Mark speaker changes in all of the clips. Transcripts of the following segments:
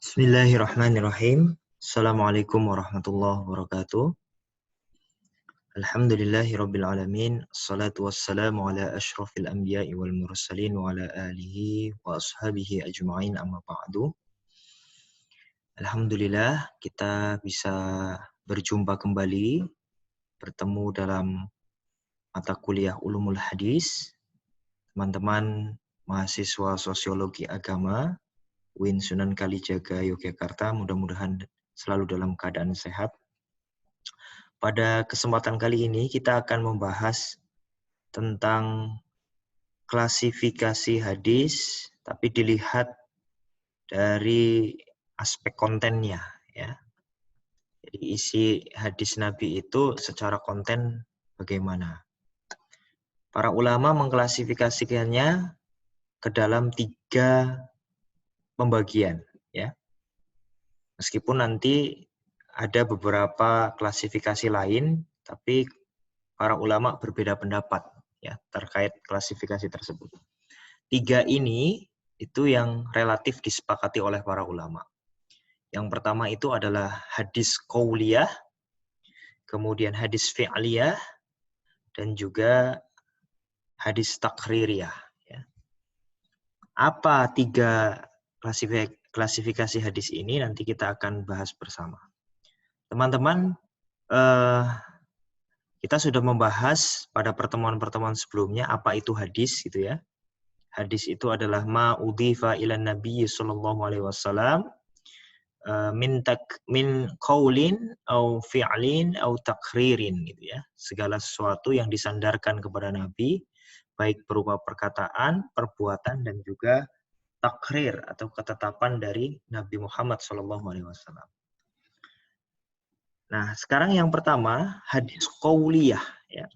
Speaker 1: Bismillahirrahmanirrahim. Assalamualaikum warahmatullahi wabarakatuh. Alhamdulillahirabbil alamin. Assalatu wassalamu ala asyrafil anbiya'i wal mursalin wa ala alihi wa ashabihi ajma'in, amma ba'du. Alhamdulillah kita bisa berjumpa kembali, bertemu dalam mata kuliah Ulumul Hadis. Teman-teman mahasiswa Sosiologi Agama UIN Sunan Kalijaga, Yogyakarta, mudah-mudahan selalu dalam keadaan sehat. Pada kesempatan kali ini kita akan membahas tentang klasifikasi hadis, tapi dilihat dari aspek kontennya, ya. Jadi isi hadis Nabi itu secara konten bagaimana? Para ulama mengklasifikasikannya ke dalam 3 pembagian, ya. Meskipun nanti ada beberapa klasifikasi lain, tapi para ulama berbeda pendapat, ya, terkait klasifikasi tersebut. 3 ini itu yang relatif disepakati oleh para ulama. Yang pertama itu adalah hadis qauliyah, kemudian hadis fi'liyah, dan juga hadis taqririyah. Ya. Apa 3 klasifikasi hadis ini nanti kita akan bahas bersama. Teman-teman, kita sudah membahas pada pertemuan-pertemuan sebelumnya apa itu hadis, gitu ya. Hadis itu adalah ma udhifa ila Nabi sallallahu alaihi wasallam min qaulin au fi'lin au taqririn, gitu ya. Segala sesuatu yang disandarkan kepada Nabi, baik berupa perkataan, perbuatan, dan juga takrir atau ketetapan dari Nabi Muhammad SAW. Nah, sekarang yang pertama, hadis qauliyah. Ya.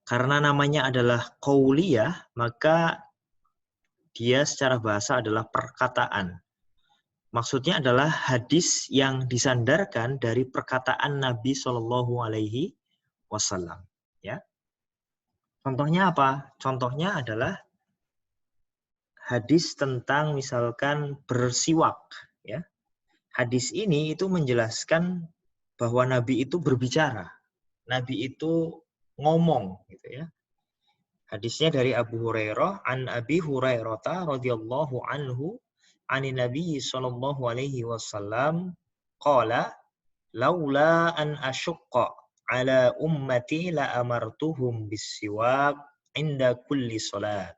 Speaker 1: Karena namanya adalah qauliyah, maka dia secara bahasa adalah perkataan. Maksudnya adalah hadis yang disandarkan dari perkataan Nabi SAW. Ya. Contohnya apa? Contohnya adalah hadis tentang misalkan bersiwak, ya. Hadis ini itu menjelaskan bahwa Nabi itu berbicara. Nabi itu ngomong, gitu ya. Hadisnya dari Abu Hurairah, an Abi Hurairah radhiyallahu anhu, anin Nabi sallallahu alaihi wasallam qala laula an asyqa ala ummati la amartuhum bis-siwak inda kulli salat.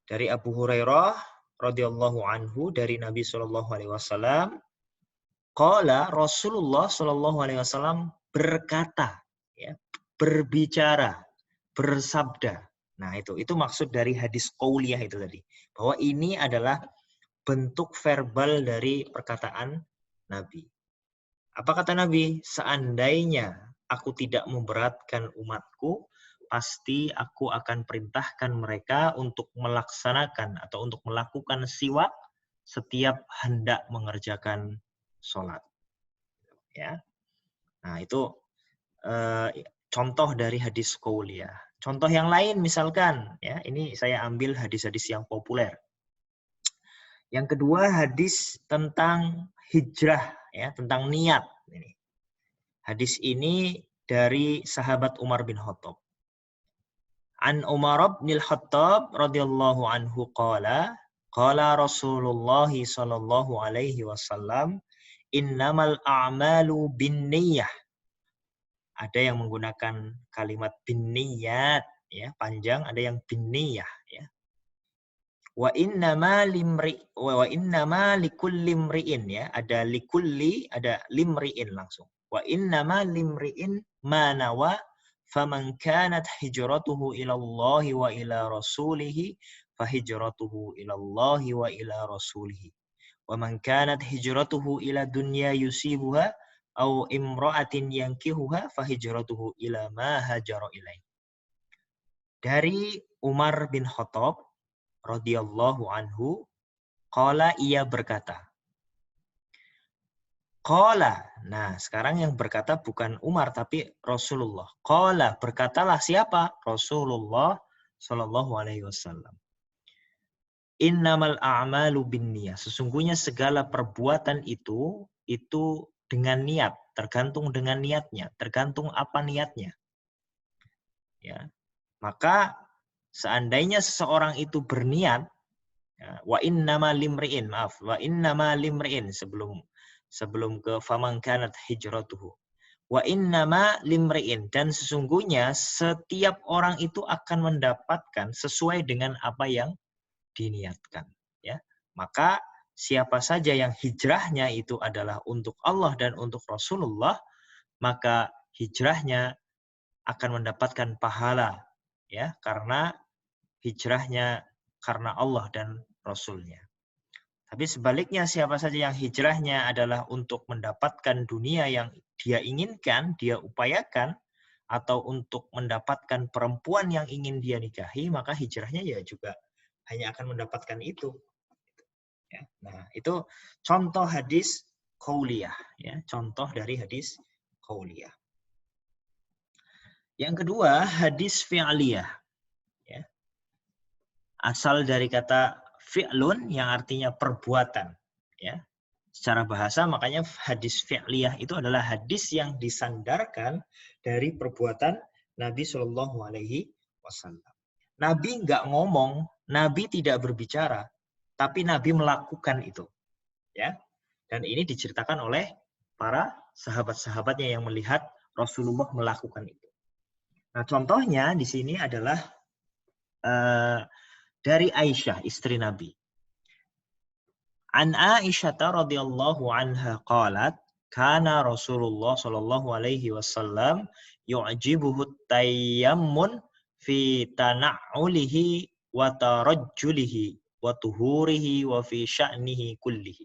Speaker 1: Dari Abu Hurairah radhiyallahu anhu, dari Nabi sallallahu alaihi wasallam, qala, Rasulullah sallallahu alaihi wasallam berkata, ya, berbicara, bersabda. Nah, itu maksud dari hadis qauliyah itu tadi. Bahwa ini adalah bentuk verbal dari perkataan Nabi. Apa kata Nabi? Seandainya aku tidak memberatkan umatku, pasti aku akan perintahkan mereka untuk melaksanakan atau untuk melakukan siwak setiap hendak mengerjakan sholat. Ya. Nah, itu contoh dari hadis qauliyah. Contoh yang lain misalkan, ya, ini saya ambil hadis-hadis yang populer. Yang kedua, hadis tentang hijrah, ya, tentang niat. Ini. Hadis ini dari sahabat Umar bin Khattab. An Umar bin Khattab radhiyallahu anhu qala Rasulullah sallallahu alaihi wasallam innamal a'malu binniyah. Ada yang menggunakan kalimat binniyat, ya, panjang, ada yang binniyah, ya. Wa innama likulli imri'in, ya, ada likulli, ada limri'in langsung. Wa innama limri'in ma nawa faman kanat hijratuhu ila Allah wa ila rasulih fahijratuhu ila Allah wa ila rasulih. Wa man kanat hijratuhu ila dunya yusibuha au imra'atin yankihuha fahijratuhu ila ma hajara ilaih. Dari Umar bin Khattab radhiyallahu anhu, qala, ia berkata. Qala, nah sekarang yang berkata bukan Umar tapi Rasulullah. Qala, berkatalah siapa? Rasulullah sallallahu alaihi wasallam. Innamal a'malu binniyah. Sesungguhnya segala perbuatan itu dengan niat, tergantung dengan niatnya, tergantung apa niatnya. Ya. Maka seandainya seseorang itu berniat, ya, wa innama limri'in sebelum ke faman kanat hijratuhu. Wa innama limri'in, dan sesungguhnya setiap orang itu akan mendapatkan sesuai dengan apa yang diniatkan, ya. Maka siapa saja yang hijrahnya itu adalah untuk Allah dan untuk Rasulullah, maka hijrahnya akan mendapatkan pahala, ya, karena hijrahnya karena Allah dan Rasulnya. Tapi sebaliknya, siapa saja yang hijrahnya adalah untuk mendapatkan dunia yang dia inginkan, dia upayakan, atau untuk mendapatkan perempuan yang ingin dia nikahi, maka hijrahnya ya juga hanya akan mendapatkan itu. Ya. Nah, itu contoh hadis qauliyah, ya, contoh dari hadis qauliyah. Yang kedua, hadis fi'liyah. Ya. Asal dari kata fi'lun yang artinya perbuatan. Ya. Secara bahasa, makanya hadis fi'liyah itu adalah hadis yang disandarkan dari perbuatan Nabi Shallallahu Alaihi Wasallam. Nabi nggak ngomong, Nabi tidak berbicara, tapi Nabi melakukan itu, ya. Dan ini diceritakan oleh para sahabat-sahabatnya yang melihat Rasulullah melakukan itu. Nah, contohnya di sini adalah dari Aisyah, istri Nabi. An Aisyah radhiyallahu anha qalat, kana Rasulullah sallallahu alaihi wasallam yu'jibuhu tayammun fi tana'ulihi wa tarajjulihi wa tuhurihi wa fi sya'nihi kullihi.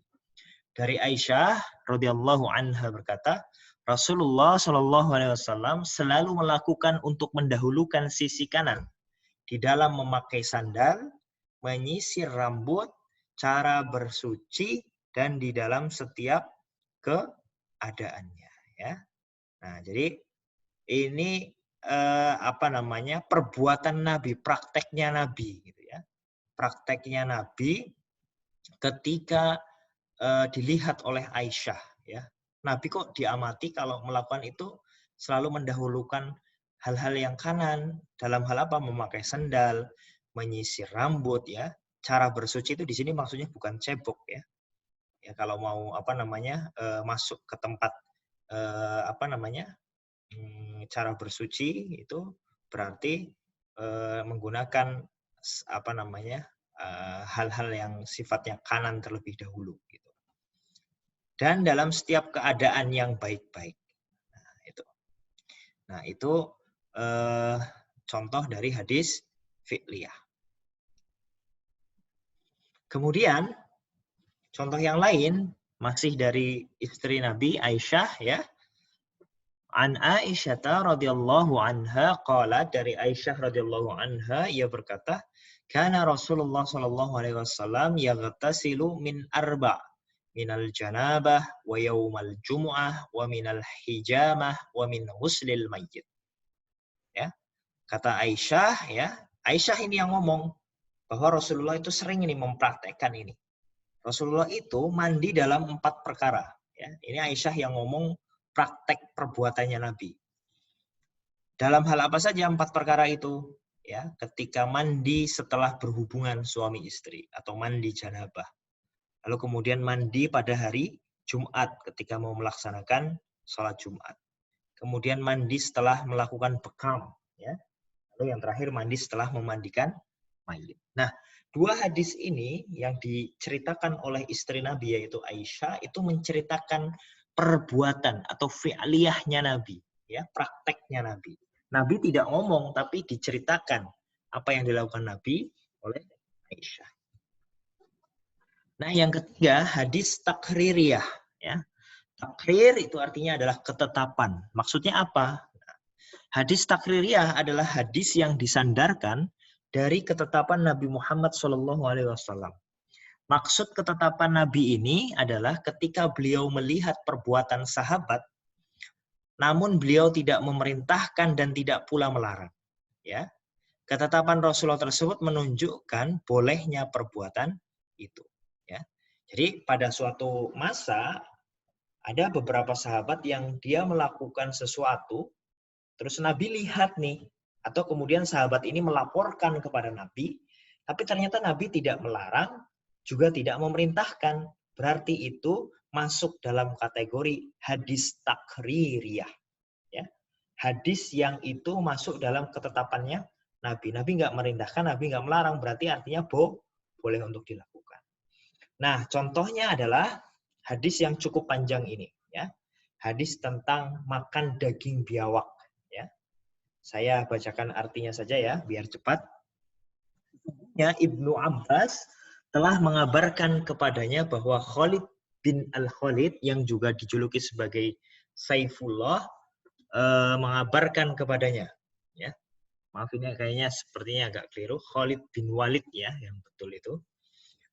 Speaker 1: Dari Aisyah radhiyallahu anha berkata, Rasulullah sallallahu alaihi wasallam selalu melakukan untuk mendahulukan sisi kanan di dalam memakai sandal, menyisir rambut, cara bersuci, dan di dalam setiap keadaannya, ya. Nah, jadi ini perbuatan Nabi, prakteknya Nabi, gitu ya. Prakteknya Nabi ketika dilihat oleh Aisyah, ya. Nabi kok diamati kalau melakukan itu selalu mendahulukan hal-hal yang kanan, dalam hal apa? Memakai sandal, menyisir rambut, ya. Cara bersuci itu di sini maksudnya bukan cebok, ya. Ya, kalau mau masuk ke tempat cara bersuci itu berarti menggunakan hal-hal yang sifatnya kanan terlebih dahulu, gitu. Dan dalam setiap keadaan yang baik-baik. Nah, itu contoh dari hadis fi'liyah. Kemudian contoh yang lain masih dari istri Nabi Aisyah, ya. An Aisyah radhiyallahu anha qalat, dari Aisyah radhiyallahu anha ia berkata, kana Rasulullah sallallahu alaihi wasallam yaghtasilu min arba' minal janabah wa yaumal jumu'ah wa minal hijamah wa min ghuslil mayyit. Ya. Kata Aisyah, ya. Aisyah ini yang ngomong bahwa Rasulullah itu sering ini mempraktekkan ini. Rasulullah itu mandi dalam 4 perkara. Ya. Ini Aisyah yang ngomong praktek perbuatannya Nabi. Dalam hal apa saja 4 perkara itu? Ya, ketika mandi setelah berhubungan suami istri atau mandi janabah. Lalu kemudian mandi pada hari Jumat ketika mau melaksanakan sholat Jumat. Kemudian mandi setelah melakukan bekam. Ya. Lalu yang terakhir mandi setelah memandikan mayit. Nah, 2 hadis ini yang diceritakan oleh istri Nabi yaitu Aisyah itu menceritakan perbuatan atau fi'liyahnya Nabi, ya, prakteknya Nabi. Nabi tidak ngomong tapi diceritakan apa yang dilakukan Nabi oleh Aisyah. Nah, yang ketiga hadis takririyah, ya. Takrir itu artinya adalah ketetapan. Maksudnya apa? Hadis takririyah adalah hadis yang disandarkan dari ketetapan Nabi Muhammad SAW. Maksud ketetapan Nabi ini adalah ketika beliau melihat perbuatan sahabat, namun beliau tidak memerintahkan dan tidak pula melarang. Ya, Ketetapan Rasulullah tersebut menunjukkan bolehnya perbuatan itu. Ya. Jadi pada suatu masa ada beberapa sahabat yang dia melakukan sesuatu, terus Nabi lihat nih, atau kemudian sahabat ini melaporkan kepada Nabi, tapi ternyata Nabi tidak melarang, juga tidak memerintahkan. Berarti itu masuk dalam kategori hadis takririyah. Ya. Hadis yang itu masuk dalam ketetapannya Nabi. Nabi nggak merintahkan, Nabi nggak melarang, berarti artinya boleh untuk dilakukan. Nah, contohnya adalah hadis yang cukup panjang ini, ya. Hadis tentang makan daging biawak, ya. Saya bacakan artinya saja ya, biar cepat. Ya, Ibnu Abbas telah mengabarkan kepadanya bahwa Khalid bin Al-Khalid yang juga dijuluki sebagai Saifullah mengabarkan kepadanya, ya. Maaf ini kayaknya sepertinya agak keliru. Khalid bin Walid ya, yang betul itu.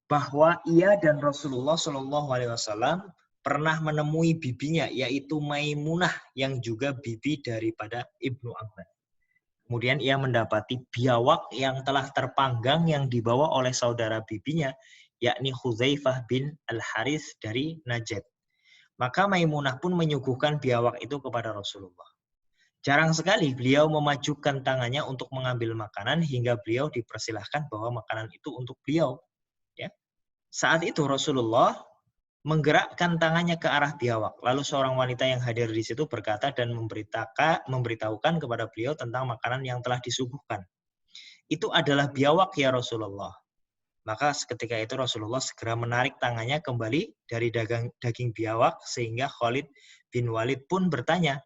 Speaker 1: Bahwa ia dan Rasulullah Shallallahu Alaihi Wasallam pernah menemui bibinya, yaitu Maimunah yang juga bibi daripada Ibnu Abbas. Kemudian ia mendapati biawak yang telah terpanggang yang dibawa oleh saudara bibinya, yakni Hudzaifah bin Al-Harits dari Najd. Maka Maimunah pun menyuguhkan biawak itu kepada Rasulullah. Jarang sekali beliau memajukan tangannya untuk mengambil makanan hingga beliau dipersilahkan bahwa makanan itu untuk beliau. Ya. Saat itu Rasulullah menggerakkan tangannya ke arah biawak. Lalu seorang wanita yang hadir di situ berkata dan memberitahukan kepada beliau tentang makanan yang telah disuguhkan. Itu adalah biawak ya Rasulullah. Maka seketika itu Rasulullah segera menarik tangannya kembali dari daging biawak sehingga Khalid bin Walid pun bertanya,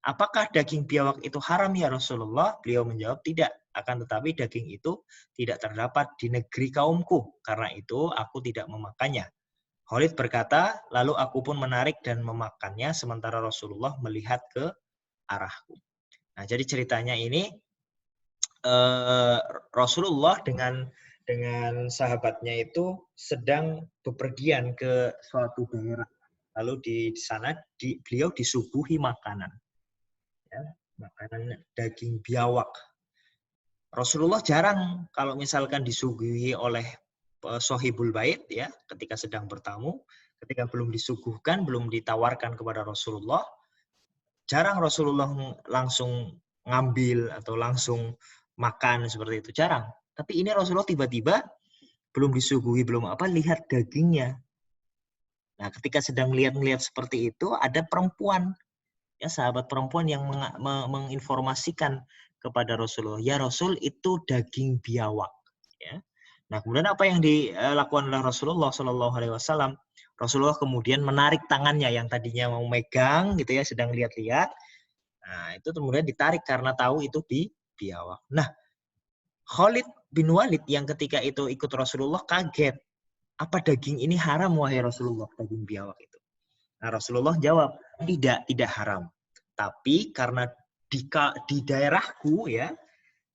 Speaker 1: apakah daging biawak itu haram ya Rasulullah? Beliau menjawab tidak. Akan tetapi daging itu tidak terdapat di negeri kaumku. Karena itu aku tidak memakannya. Khalid berkata, lalu aku pun menarik dan memakannya sementara Rasulullah melihat ke arahku. Nah, jadi ceritanya ini Rasulullah dengan sahabatnya itu sedang bepergian ke suatu daerah. Lalu di sana beliau disuguhi makanan. Ya, makanan daging biawak. Rasulullah jarang kalau misalkan disuguhi oleh sohibul bait ya, ketika sedang bertamu, ketika belum disuguhkan, belum ditawarkan kepada Rasulullah, jarang Rasulullah langsung ngambil atau langsung makan seperti itu, jarang. Tapi ini Rasulullah tiba-tiba belum disuguhi, belum apa, lihat dagingnya. Nah, ketika sedang lihat-lihat seperti itu, ada perempuan, ya sahabat perempuan yang menginformasikan kepada Rasulullah, ya Rasul itu daging biawak. Ya. Nah, kemudian apa yang dilakukan oleh Rasulullah Shallallahu Alaihi Wasallam? Rasulullah kemudian menarik tangannya yang tadinya mau megang, gitu ya, sedang lihat-lihat. Nah, itu kemudian ditarik karena tahu itu biawak. Nah, Khalid bin Walid yang ketika itu ikut Rasulullah kaget. Apa daging ini haram wahai Rasulullah, daging biawak itu? Nah, Rasulullah jawab, tidak haram. Tapi karena di daerahku ya,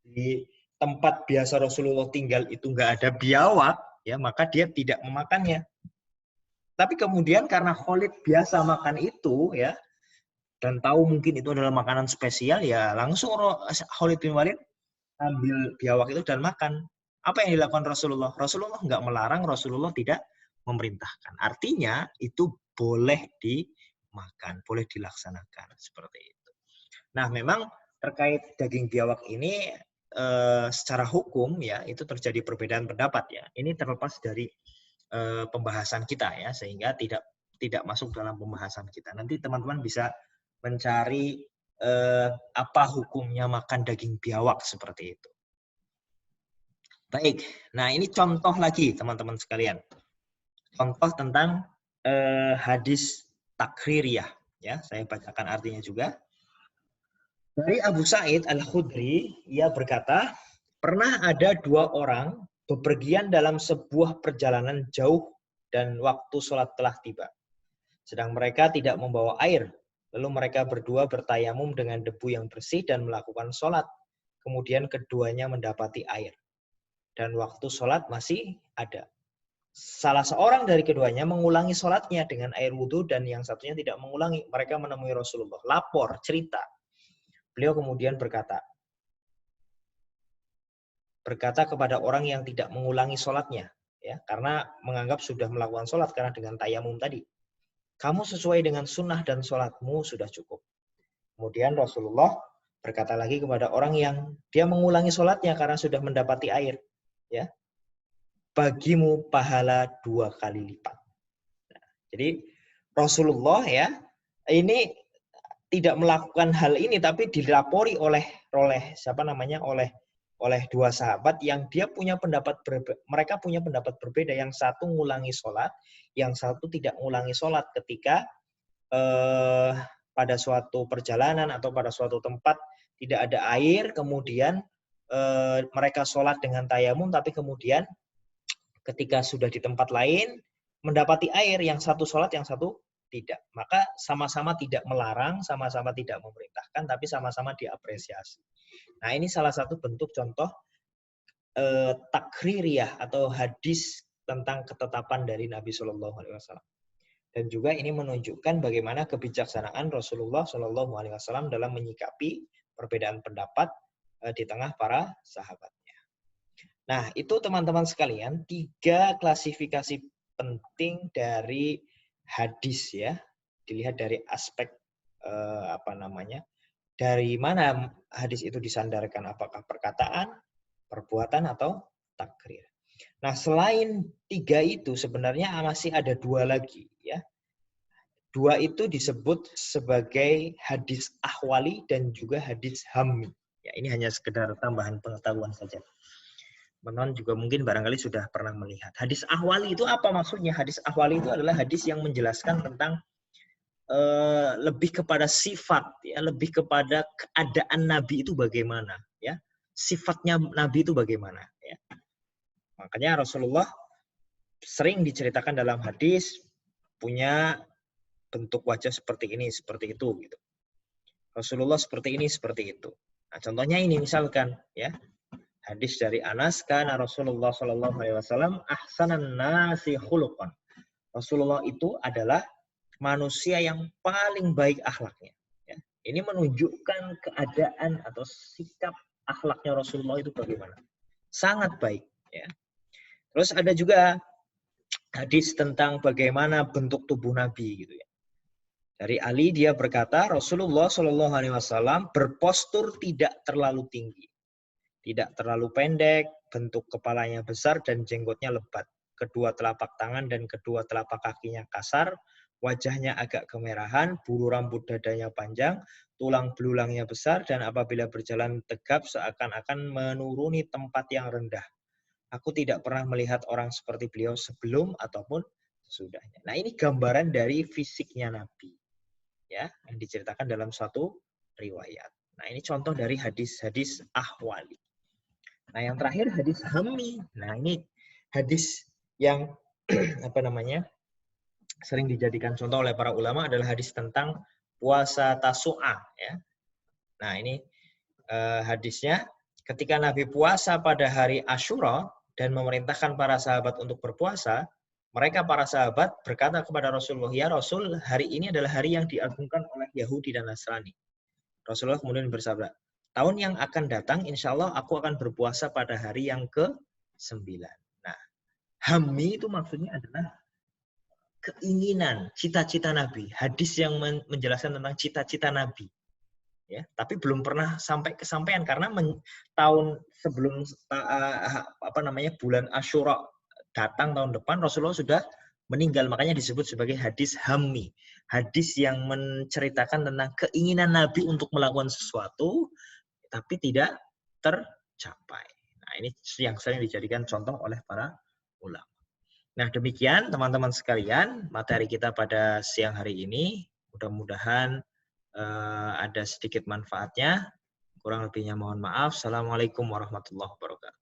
Speaker 1: di tempat biasa Rasulullah tinggal itu nggak ada biawak, ya maka dia tidak memakannya. Tapi kemudian karena Khalid biasa makan itu ya, dan tahu mungkin itu adalah makanan spesial, ya langsung Khalid bin Walid ambil biawak itu dan makan. Apa yang dilakukan Rasulullah? Rasulullah nggak melarang, Rasulullah tidak memerintahkan. Artinya itu boleh dimakan, boleh dilaksanakan seperti itu. Nah, memang terkait daging biawak ini secara hukum ya itu terjadi perbedaan pendapat ya. Ini terlepas dari pembahasan kita ya, sehingga tidak masuk dalam pembahasan kita. Nanti teman-teman bisa mencari apa hukumnya makan daging biawak seperti itu. Baik, nah ini contoh lagi teman-teman sekalian. Contoh tentang hadis takririyah. Ya, saya bacakan artinya juga. Dari Abu Sa'id Al-Khudri, ia berkata, pernah ada dua orang bepergian dalam sebuah perjalanan jauh dan waktu sholat telah tiba. Sedang mereka tidak membawa air. Lalu mereka berdua bertayamum dengan debu yang bersih dan melakukan sholat. Kemudian keduanya mendapati air. Dan waktu sholat masih ada. Salah seorang dari keduanya mengulangi sholatnya dengan air wudhu dan yang satunya tidak mengulangi. Mereka menemui Rasulullah. Lapor, cerita. Beliau kemudian berkata, berkata kepada orang yang tidak mengulangi sholatnya, ya, karena menganggap sudah melakukan sholat karena dengan tayamum tadi. Kamu sesuai dengan sunnah dan sholatmu sudah cukup. Kemudian Rasulullah berkata lagi kepada orang yang dia mengulangi sholatnya karena sudah mendapati air, ya, bagimu pahala 2 kali lipat. Nah, jadi Rasulullah ya ini tidak melakukan hal ini, tapi dilapori oleh siapa namanya oleh dua sahabat yang dia punya pendapat mereka punya pendapat berbeda. Yang satu ngulangi sholat, yang satu tidak ngulangi sholat ketika pada suatu perjalanan atau pada suatu tempat tidak ada air, kemudian mereka sholat dengan tayamum, tapi kemudian ketika sudah di tempat lain mendapati air, yang satu sholat, yang satu tidak. Maka sama-sama tidak melarang, sama-sama tidak memerintahkan, tapi sama-sama diapresiasi. Nah, ini salah satu bentuk contoh takririyah atau hadis tentang ketetapan dari Nabi Shallallahu Alaihi Wasallam. Dan juga ini menunjukkan bagaimana kebijaksanaan Rasulullah Shallallahu Alaihi Wasallam dalam menyikapi perbedaan pendapat di tengah para sahabatnya. Nah, itu teman-teman sekalian 3 klasifikasi penting dari hadis ya. Dilihat dari aspek dari mana hadis itu disandarkan, apakah perkataan, perbuatan atau takrir. Nah, selain 3 itu sebenarnya masih ada 2 lagi ya. 2 itu disebut sebagai hadis ahwali dan juga hadis hammi. Ya, ini hanya sekedar tambahan pengetahuan saja. Menon juga mungkin barangkali sudah pernah melihat. Hadis ahwali itu apa maksudnya? Hadis ahwali itu adalah hadis yang menjelaskan tentang lebih kepada sifat, ya, lebih kepada keadaan Nabi itu bagaimana, ya, sifatnya Nabi itu bagaimana, ya. Makanya Rasulullah sering diceritakan dalam hadis punya bentuk wajah seperti ini, seperti itu, gitu. Rasulullah seperti ini, seperti itu. Nah, contohnya ini misalkan, ya, hadis dari Anas, karena Rasulullah Shallallahu Alaihi Wasallam ahsanan nasi khuluqan. Rasulullah itu adalah manusia yang paling baik akhlaknya. Ya. Ini menunjukkan keadaan atau sikap akhlaknya Rasulullah itu bagaimana. Sangat baik. Ya. Terus ada juga hadis tentang bagaimana bentuk tubuh Nabi. Gitu ya. Dari Ali dia berkata, Rasulullah Shallallahu Alaihi Wasallam berpostur tidak terlalu tinggi, tidak terlalu pendek, bentuk kepalanya besar dan jenggotnya lebat. Kedua telapak tangan dan kedua telapak kakinya kasar, wajahnya agak kemerahan, bulu rambut dadanya panjang, tulang belulangnya besar, dan apabila berjalan tegap seakan-akan menuruni tempat yang rendah. Aku tidak pernah melihat orang seperti beliau sebelum ataupun sesudahnya. Nah, ini gambaran dari fisiknya Nabi, ya, yang diceritakan dalam suatu riwayat. Nah, ini contoh dari hadis-hadis ahwali. Nah, yang terakhir hadis hammi. Nah, ini hadis yang sering dijadikan contoh oleh para ulama adalah hadis tentang puasa Tasu'a, ya. Nah, ini hadisnya ketika Nabi puasa pada hari Asyura dan memerintahkan para sahabat untuk berpuasa, mereka para sahabat berkata kepada Rasulullah, "Ya Rasul, hari ini adalah hari yang diagungkan oleh Yahudi dan Nasrani." Rasulullah kemudian bersabda, "Tahun yang akan datang, insya Allah aku akan berpuasa pada hari yang ke-9. Nah, hammi itu maksudnya adalah keinginan, cita-cita Nabi. Hadis yang menjelaskan tentang cita-cita Nabi. Ya, tapi belum pernah sampai kesampaian karena tahun sebelum bulan Asyura datang tahun depan Rasulullah sudah meninggal, makanya disebut sebagai hadis hammi. Hadis yang menceritakan tentang keinginan Nabi untuk melakukan sesuatu tapi tidak tercapai. Nah, ini yang sering dijadikan contoh oleh para ulama. Nah, demikian teman-teman sekalian materi kita pada siang hari ini. Mudah-mudahan ada sedikit manfaatnya. Kurang lebihnya mohon maaf. Assalamualaikum warahmatullahi wabarakatuh.